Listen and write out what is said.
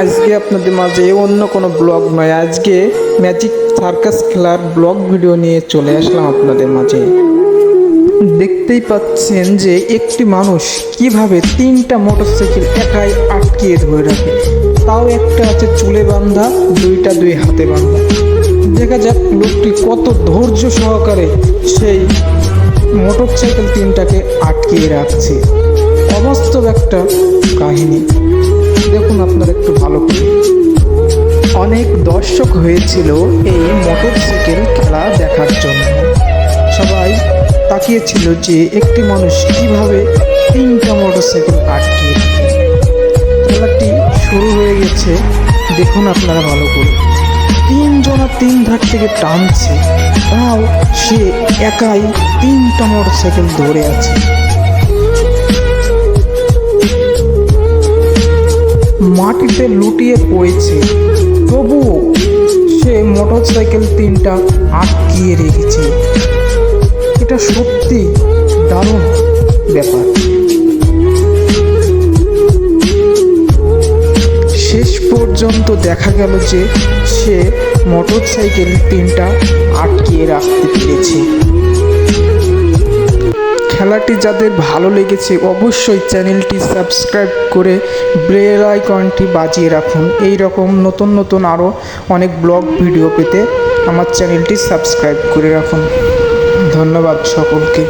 আজকে আপনাদের মাঝে অন্য কোনো ব্লগ নয়, আজকে ম্যাজিক সার্কাস খেলার ব্লগ ভিডিও নিয়ে চলে আসলাম আপনাদের মাঝে। দেখতেই পাচ্ছেন যে একটি মানুষ কিভাবে 3টা মোটরসাইকেল একাই আটকিয়ে ধরে রাখে, তাও একটা আছে চুলে বাঁধা, দুইটা দুই হাতে বাঁধা। দেখা যাক লোকটি কত ধৈর্য সহকারে সেই মোটরসাইকেল 3টাকে আটকিয়ে রাখছে। অবাস্তব একটা কাহিনী, দেখুন আপনারা একটু ভালো করে। অনেক দর্শক হয়েছিল এই মোটরসাইকেল খেলা দেখার জন্য। সবাই তাকিয়েছিল যে একটি মানুষ কিভাবে 3টা মোটরসাইকেল আটকিয়ে রাখে। খেলাটি শুরু হয়ে গেছে, দেখুন আপনারা ভালো করে। 3 জনা 3 ধার থেকে টানছে, তাও সে একাই 3টা মোটরসাইকেল ধরে আছে। মাটিতে লুটিয়ে পড়েছে, তবুও সে মোটরসাইকেল 3টা আটকিয়ে রেখেছে। এটা সত্যি দারুণ ব্যাপার। শেষ পর্যন্ত দেখা গেল যে সে মোটরসাইকেল 3টা আটকিয়ে রাখতে পেরেছে। খেলাটি যাদের ভালো লেগেছে অবশ্যই চ্যানেলটি সাবস্ক্রাইব করে বেল আইকনটি বাজিয়ে রাখুন। এই রকম নতুন নতুন আরও অনেক ব্লগ ভিডিও পেতে আমার চ্যানেলটি সাবস্ক্রাইব করে রাখুন। ধন্যবাদ সকলকে।